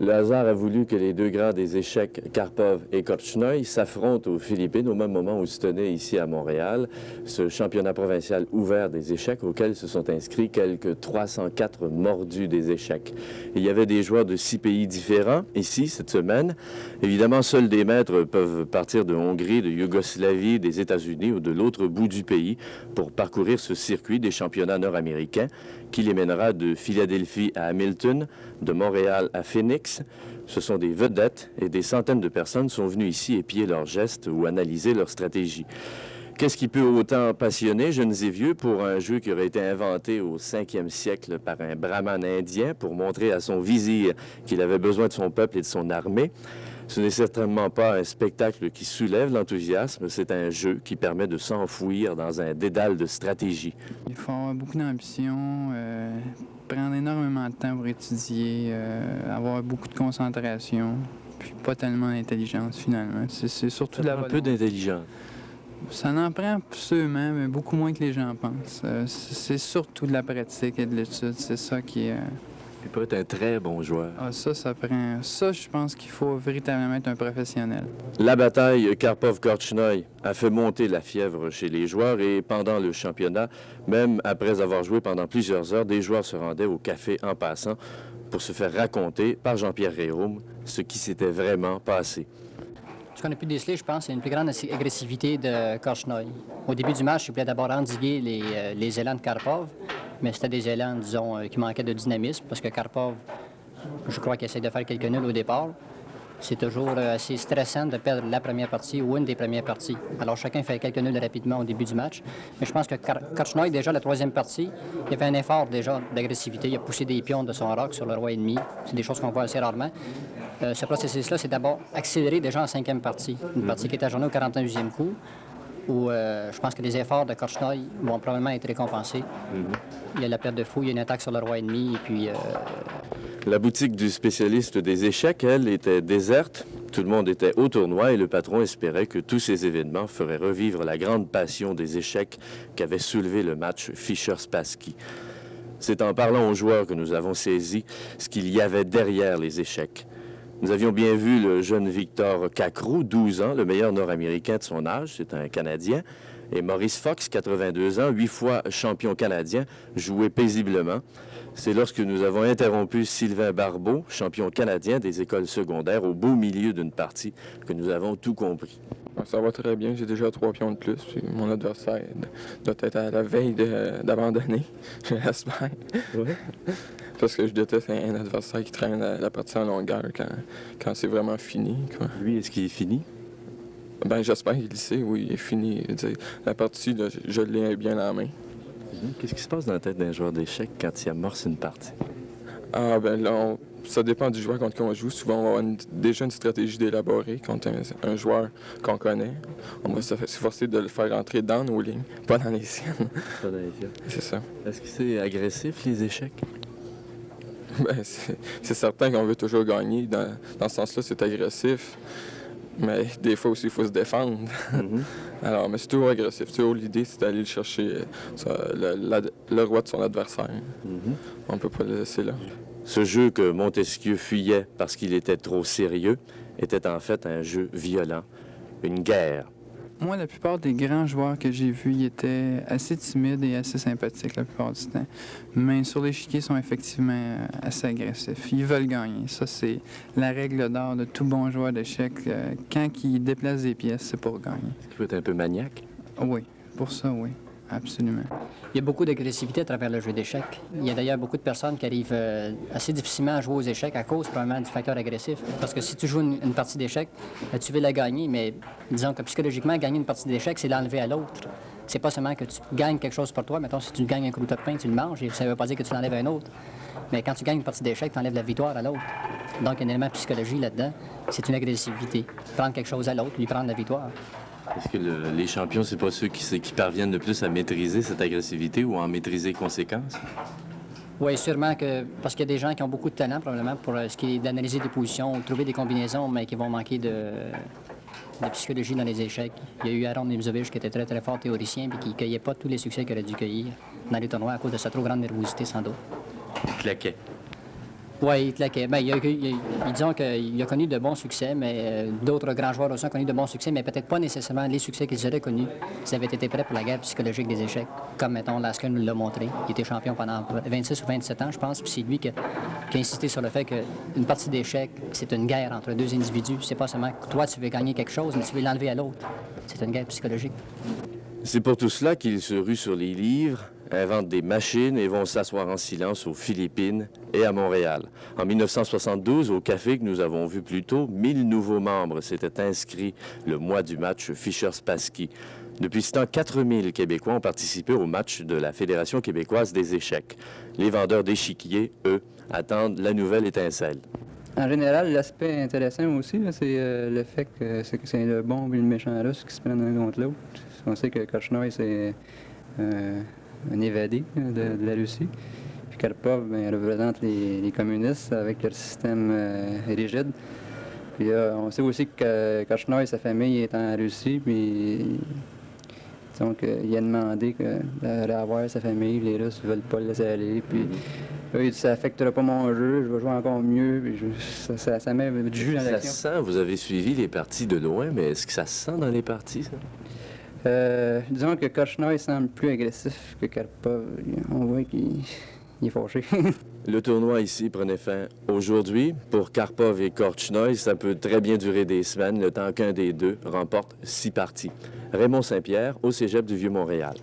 Le hasard a voulu que les deux grands des échecs, Karpov et Korchnoi, s'affrontent aux Philippines au même moment où se tenait ici à Montréal ce championnat provincial ouvert des échecs auquel se sont inscrits quelques 304 mordus des échecs. Il y avait des joueurs de 6 pays différents ici cette semaine. Évidemment, seuls des maîtres peuvent partir de Hongrie, de Yougoslavie, des États-Unis ou de l'autre bout du pays pour parcourir ce circuit des championnats nord-américains qui les mènera de Philadelphie à Hamilton, de Montréal à Phoenix. Ce sont des vedettes et des centaines de personnes sont venues ici épier leurs gestes ou analyser leur stratégie. Qu'est-ce qui peut autant passionner jeunes et vieux pour un jeu qui aurait été inventé au 5e siècle par un brahman indien pour montrer à son vizir qu'il avait besoin de son peuple et de son armée? Ce n'est certainement pas un spectacle qui soulève l'enthousiasme, c'est un jeu qui permet de s'enfouir dans un dédale de stratégie. Il faut avoir beaucoup d'ambition, prendre énormément de temps pour étudier, avoir beaucoup de concentration, puis pas tellement d'intelligence finalement. C'est surtout de la Un peu d'intelligence. Ça en prend sûrement, mais beaucoup moins que les gens pensent. C'est surtout de la pratique et de l'étude, c'est ça qui est... Il peut être un très bon joueur. Ah, ça prend... Ça, je pense qu'il faut véritablement être un professionnel. La bataille Karpov-Korchnoi a fait monter la fièvre chez les joueurs et pendant le championnat, même après avoir joué pendant plusieurs heures, des joueurs se rendaient au café en passant pour se faire raconter par Jean-Pierre Réaume ce qui s'était vraiment passé. Ce qu'on a pu déceler, je pense, c'est une plus grande agressivité de Korchnoi. Au début du match, il voulait d'abord endiguer les élans de Karpov, mais c'était des élans, disons, qui manquaient de dynamisme, parce que Karpov, je crois qu'il essaie de faire quelques nuls au départ. C'est toujours assez stressant de perdre la première partie ou une des premières parties. Alors chacun fait quelques nuls rapidement au début du match. Mais je pense que Korchnoi, déjà la troisième partie, il a fait un effort déjà d'agressivité. Il a poussé des pions de son roc sur le roi ennemi. C'est des choses qu'on voit assez rarement. Ce processus-là, c'est d'abord accéléré déjà en cinquième partie. Une partie qui est ajournée au 41e coup, où je pense que les efforts de Korchnoi vont probablement être récompensés. Il y a la perte de fou, il y a une attaque sur le roi ennemi, et puis... La boutique du spécialiste des échecs, elle, était déserte. Tout le monde était au tournoi et le patron espérait que tous ces événements feraient revivre la grande passion des échecs qu'avait soulevé le match Fischer-Spassky. C'est en parlant aux joueurs que nous avons saisi ce qu'il y avait derrière les échecs. Nous avions bien vu le jeune Victor Cacrou, 12 ans, le meilleur nord-américain de son âge, c'est un Canadien, et Maurice Fox, 82 ans, 8 fois champion canadien, jouait paisiblement. C'est lorsque nous avons interrompu Sylvain Barbeau, champion canadien des écoles secondaires, au beau milieu d'une partie, que nous avons tout compris. Ça va très bien, j'ai déjà 3 pions de plus, puis mon adversaire doit être à la veille d'abandonner, j'espère. Ouais. Parce que je déteste un adversaire qui traîne la partie en longueur quand c'est vraiment fini, quoi. Lui, est-ce qu'il est fini? Ben j'espère qu'il le sait, oui, il est fini. La partie, là, je l'ai bien en main. Qu'est-ce qui se passe dans la tête d'un joueur d'échecs quand il amorce une partie? Ah, ben là, ça dépend du joueur contre qui on joue. Souvent, on va avoir déjà une stratégie d'élaborer contre un joueur qu'on connaît. On va s'efforcer de le faire rentrer dans nos lignes, pas dans les siennes. Pas dans les siennes. C'est ça. Est-ce que c'est agressif, les échecs? Ben, c'est certain qu'on veut toujours gagner. Dans ce sens-là, c'est agressif. Mais des fois aussi, il faut se défendre. Alors, mais c'est toujours agressif. Toujours l'idée, c'est d'aller chercher le roi de son adversaire. On ne peut pas le laisser là. Ce jeu que Montesquieu fuyait parce qu'il était trop sérieux était en fait un jeu violent, une guerre. Moi, la plupart des grands joueurs que j'ai vus, ils étaient assez timides et assez sympathiques la plupart du temps. Mais sur l'échiquier, ils sont effectivement assez agressifs. Ils veulent gagner. Ça, c'est la règle d'or de tout bon joueur d'échecs. Quand ils déplacent des pièces, c'est pour gagner. Est-ce qu'il peut être un peu maniaque? Oui, pour ça, oui. Absolument. Il y a beaucoup d'agressivité à travers le jeu d'échecs. Il y a d'ailleurs beaucoup de personnes qui arrivent assez difficilement à jouer aux échecs à cause probablement du facteur agressif. Parce que si tu joues une partie d'échecs, tu veux la gagner, mais disons que psychologiquement, gagner une partie d'échecs, c'est l'enlever à l'autre. C'est pas seulement que tu gagnes quelque chose pour toi. Mettons, si tu gagnes un croûte de pain, tu le manges, et ça ne veut pas dire que tu l'enlèves à un autre. Mais quand tu gagnes une partie d'échecs, tu enlèves la victoire à l'autre. Donc, il y a un élément de psychologie là-dedans. C'est une agressivité. Prendre quelque chose à l'autre, lui prendre la victoire. Est-ce que les champions, c'est pas ceux qui parviennent le plus à maîtriser cette agressivité ou à en maîtriser les conséquences? Oui, sûrement que... Parce qu'il y a des gens qui ont beaucoup de talent, probablement, pour ce qui est d'analyser des positions, trouver des combinaisons, mais qui vont manquer de psychologie dans les échecs. Il y a eu Aaron Nimzovich qui était très, très fort théoricien et qui ne cueillait pas tous les succès qu'il aurait dû cueillir dans les tournois à cause de sa trop grande nervosité, sans doute. Il claquait. Oui, il claquait. Bien, disons qu'il a connu de bons succès, mais d'autres grands joueurs aussi ont connu de bons succès, mais peut-être pas nécessairement les succès qu'ils auraient connus s'ils avaient été prêts pour la guerre psychologique des échecs, comme, mettons, Lasker nous l'a montré. Il était champion pendant 26 ou 27 ans, je pense, puis c'est lui qui a insisté sur le fait qu'une partie d'échecs, c'est une guerre entre deux individus. C'est pas seulement que toi, tu veux gagner quelque chose, mais tu veux l'enlever à l'autre. C'est une guerre psychologique. C'est pour tout cela qu'ils se ruent sur les livres, inventent des machines et vont s'asseoir en silence aux Philippines et à Montréal. En 1972, au café que nous avons vu plus tôt, 1000 nouveaux membres s'étaient inscrits le mois du match Fischer-Spassky. Depuis ce temps, 4000 Québécois ont participé au match de la Fédération québécoise des échecs. Les vendeurs d'échiquiers, eux, attendent la nouvelle étincelle. En général, l'aspect intéressant aussi, c'est le fait que c'est le bon et le méchant russe qui se prennent l'un contre l'autre. On sait que Korchnoi, c'est un évadé de la Russie. Puis Karpov, bien, représente les communistes avec leur système rigide. Puis on sait aussi que Korchnoi et sa famille est en Russie, puis donc il a demandé de revoir sa famille, les Russes ne veulent pas le laisser aller. Puis là, il dit ça n'affectera pas mon jeu, je vais jouer encore mieux. Puis ça met du jus dans l'action. Ça se sent, vous avez suivi les parties de loin, mais est-ce que ça se sent dans les parties, ça? Disons que Korchnoi semble plus agressif que Karpov. On voit qu'il est fâché. Le tournoi ici prenait fin aujourd'hui. Pour Karpov et Korchnoi, ça peut très bien durer des semaines, le temps qu'un des deux remporte 6 parties. Raymond Saint-Pierre, au Cégep du Vieux-Montréal.